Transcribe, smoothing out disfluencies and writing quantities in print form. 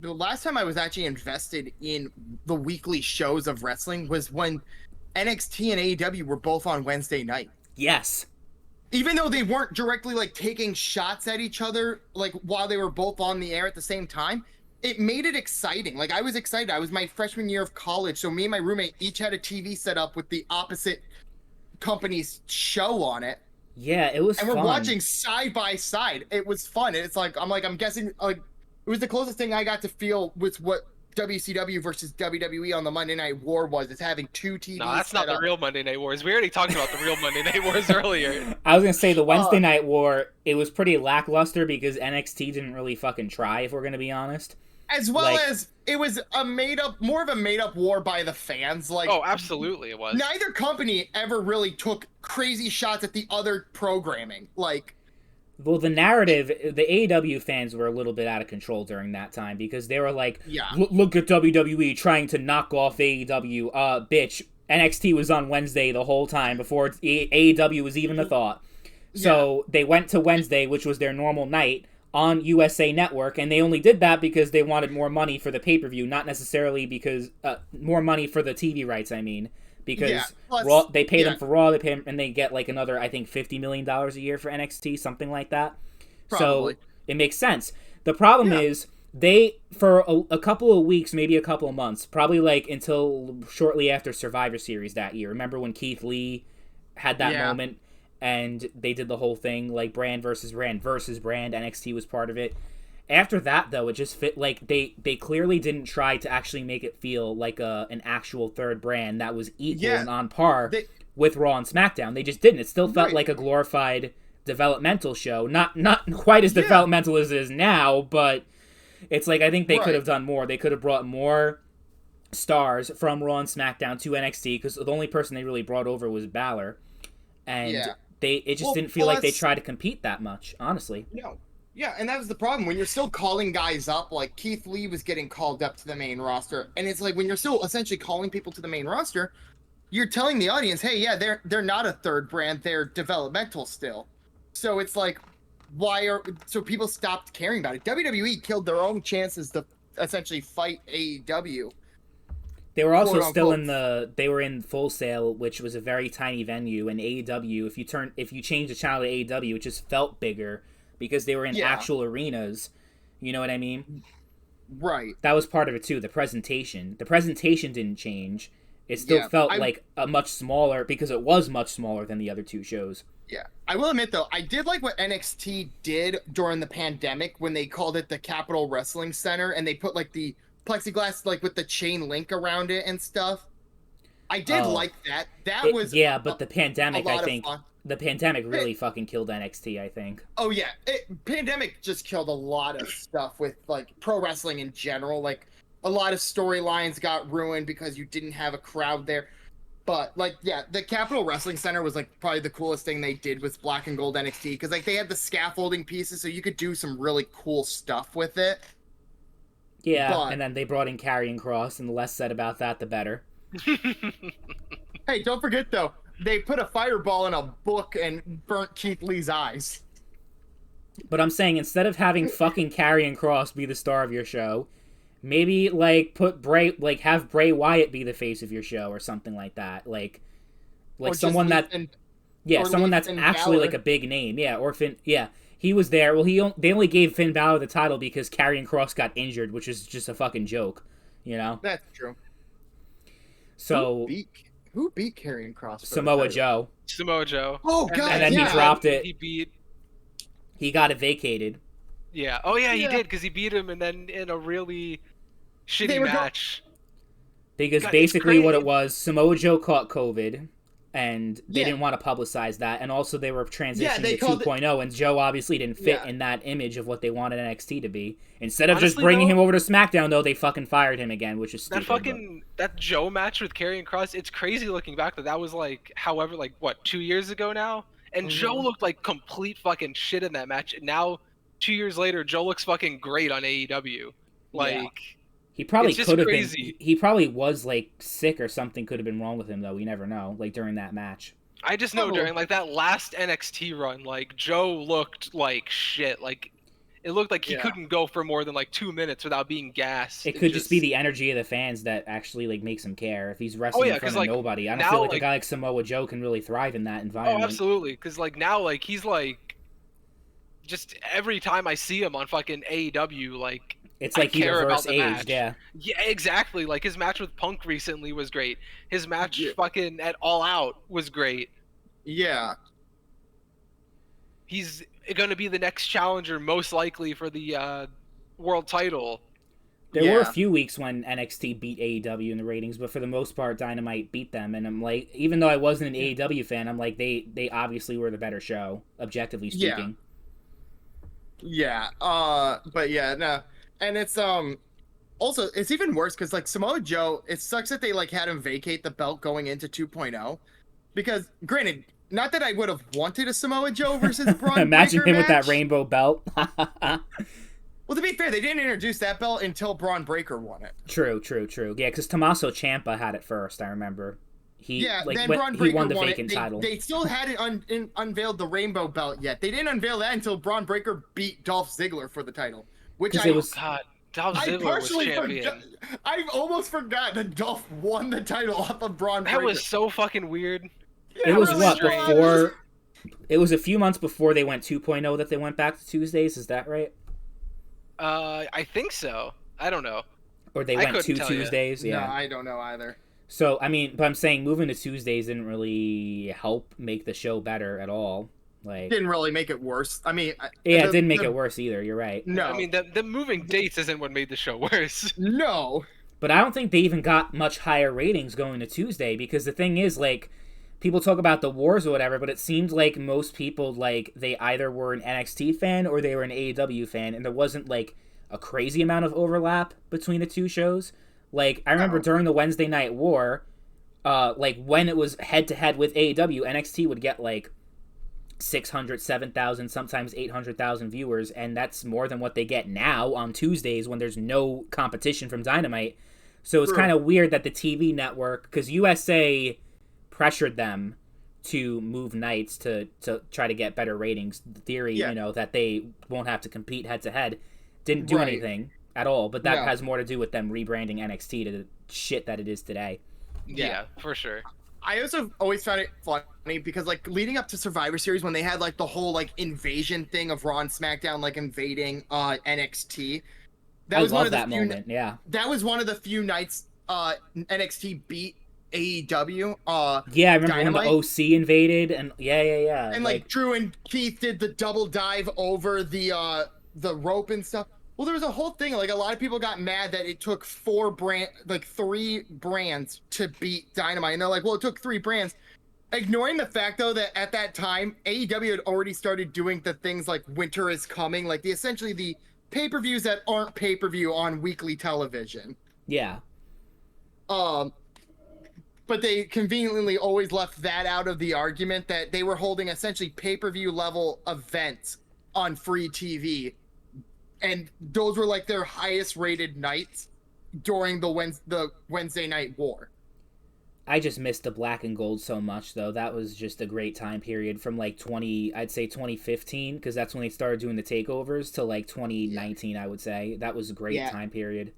the last time I was actually invested in the weekly shows of wrestling was when NXT and AEW were both on Wednesday night. Yes. Even though they weren't directly like taking shots at each other, like while they were both on the air at the same time, it made it exciting. Like I was excited. I was my freshman year of college, so me and my roommate each had a TV set up with the opposite company's show on it. Yeah, it was and fun. we're watching side by side. It was fun. It's like I'm guessing like it was the closest thing I got to feel with what WCW versus WWE on the Monday Night War was. It's having two TVs. No, that's not the real Monday Night Wars. We already talked about the real Monday Night Wars earlier. I was gonna say the Wednesday Night War. It was pretty lackluster because NXT didn't really fucking try. If we're gonna be honest. As well as it was more of a made up war by the fans. Like, oh, absolutely, it was. Neither company ever really took crazy shots at the other programming. Like, well, the narrative, the AEW fans were a little bit out of control during that time because they were like, look at WWE trying to knock off AEW. Bitch, NXT was on Wednesday the whole time before AEW was even a thought. So they went to Wednesday, which was their normal night, on USA Network, and they only did that because they wanted more money for the pay-per-view, not necessarily because more money for the TV rights, I mean, because Raw, they pay them for Raw, they pay them, and they get like another, I think, $50 million a year for NXT, something like that. Probably. So it makes sense. The problem is they, for a couple of weeks, maybe a couple of months, probably like until shortly after Survivor Series that year. Remember when Keith Lee had that moment? And they did the whole thing, like brand versus brand. NXT was part of it. After that, though, it just fit like they clearly didn't try to actually make it feel like an actual third brand that was equal and on par with Raw and SmackDown. They just didn't. It still felt like a glorified developmental show. Not quite as developmental as it is now, but it's like I think they could have done more. They could have brought more stars from Raw and SmackDown to NXT because the only person they really brought over was Balor. And it just didn't feel like they tried to compete that much, honestly. No. Yeah, and that was the problem. When you're still calling guys up, like Keith Lee was getting called up to the main roster, and it's like when you're still essentially calling people to the main roster, you're telling the audience, hey, yeah, they're not a third brand, they're developmental still. So it's like, so people stopped caring about it. WWE killed their own chances to essentially fight AEW. They were also still they were in Full Sail, which was a very tiny venue, and AEW, if you change the channel to AEW, it just felt bigger because they were in actual arenas. You know what I mean? Right. That was part of it too, the presentation. The presentation didn't change. It still felt like a much smaller, because it was much smaller than the other two shows. Yeah. I will admit though, I did like what NXT did during the pandemic when they called it the Capitol Wrestling Center and they put like the plexiglass like with the chain link around it and stuff. I did like that. But the pandemic, I think the pandemic really fucking killed NXT, I think. Oh yeah, pandemic just killed a lot of stuff with like pro wrestling in general. Like a lot of storylines got ruined because you didn't have a crowd there. But like the Capitol Wrestling Center was like probably the coolest thing they did with Black and Gold NXT because like they had the scaffolding pieces so you could do some really cool stuff with it. Yeah, and then they brought in Karrion Kross, and the less said about that, the better. Hey, don't forget, though, they put a fireball in a book and burnt Keith Lee's eyes. But I'm saying, instead of having fucking Karrion Kross be the star of your show, maybe, like, have Bray Wyatt be the face of your show or something like that. Like someone that's actually, like, a big name. Yeah, or Finn, he was there. Well, they only gave Finn Balor the title because Karrion Kross got injured, which is just a fucking joke, you know? That's true. So who beat Karrion Kross? Samoa Joe. Oh god! And then he dropped it. He got it vacated. Yeah. Oh yeah, he did because he beat him, and then in a really shitty match. Because basically what it was, Samoa Joe caught COVID. And they didn't want to publicize that. And also they were transitioning to 2.0. And Joe obviously didn't fit in that image of what they wanted NXT to be. Instead of just bringing him over to SmackDown, though, they fucking fired him again, which is stupid. That Joe match with Karrion Kross, it's crazy looking back that was like, 2 years ago now? And Joe looked like complete fucking shit in that match. And now, 2 years later, Joe looks fucking great on AEW. He probably could have been. He probably was like sick or something. Could have been wrong with him though. We never know. Like during that match. I just know during like that last NXT run, like Joe looked like shit. Like It looked like he couldn't go for more than like 2 minutes without being gassed. It could just be the energy of the fans that actually like makes him care. If he's wrestling in front of nobody, I don't feel like a guy like Samoa Joe can really thrive in that environment. Oh, absolutely. Because like now, like he's like, just every time I see him on fucking AEW, like it's like he reverse aged. Yeah. Yeah, exactly. Like his match with Punk recently was great. His match fucking at All Out was great. Yeah. He's going to be the next challenger, most likely, for the world title. There were a few weeks when NXT beat AEW in the ratings, but for the most part, Dynamite beat them. And I'm like, even though I wasn't an AEW fan, I'm like, they obviously were the better show, objectively speaking. Yeah. But yeah, no. And it's also it's even worse because like Samoa Joe, it sucks that they like had him vacate the belt going into 2.0, because granted, not that I would have wanted a Samoa Joe versus Braun Imagine Breaker him match. with that rainbow belt. Well, to be fair, they didn't introduce that belt until Braun Breaker won it. True. Yeah, because Tommaso Ciampa had it first, I remember. Then Braun Breaker won the won vacant title. They still hadn't unveiled the rainbow belt yet. They didn't unveil that until Braun Breaker beat Dolph Ziggler for the title. Which Dolph Ziggler was champion. I almost forgot that Dolph won the title off of Braun Breaker. That was so fucking weird. It was before... It was a few months before they went 2.0 that they went back to Tuesdays, is that right? I think so. I don't know. Or they went 2 Tuesdays? Yeah. No, I don't know either. So, I mean, but I'm saying moving to Tuesdays didn't really help make the show better at all. Like, didn't really make it worse. I mean, it didn't make it worse either. You're right. No, I mean the moving dates isn't what made the show worse. No, but I don't think they even got much higher ratings going to Tuesday, because the thing is, like, people talk about the wars or whatever, but it seemed like most people, like, they either were an NXT fan or they were an AEW fan, and there wasn't like a crazy amount of overlap between the two shows. Like, I remember during the Wednesday Night War, like when it was head to head with AEW, NXT would get like 600, 7,000, sometimes 800,000 viewers, and that's more than what they get now on Tuesdays when there's no competition from Dynamite. So it's kind of weird that the TV network, because USA pressured them to move nights to try to get better ratings. The theory, you know, that they won't have to compete head to head, didn't do anything at all. But that has more to do with them rebranding NXT to the shit that it is today. Yeah, for sure. I also always found it funny because, like, leading up to Survivor Series, when they had like the whole like invasion thing of Raw and SmackDown like invading NXT, that was one of the few moment. That was one of the few nights NXT beat AEW. Yeah, I remember Dynamite. When the OC invaded, and yeah. And like Drew and Keith did the double dive over the rope and stuff. Well, there was a whole thing, like a lot of people got mad that it took 3 brands to beat Dynamite. And they're like, well, it took 3 brands. Ignoring the fact, though, that at that time, AEW had already started doing the things like Winter is Coming, like essentially the pay-per-views that aren't pay-per-view on weekly television. Yeah. But they conveniently always left that out of the argument, that they were holding essentially pay-per-view level events on free TV. And those were like their highest rated nights during the Wednesday Night War. I just missed the black and gold so much, though. That was just a great time period from like 2015, because that's when they started doing the takeovers, to like 2019, I would say. That was a great time period.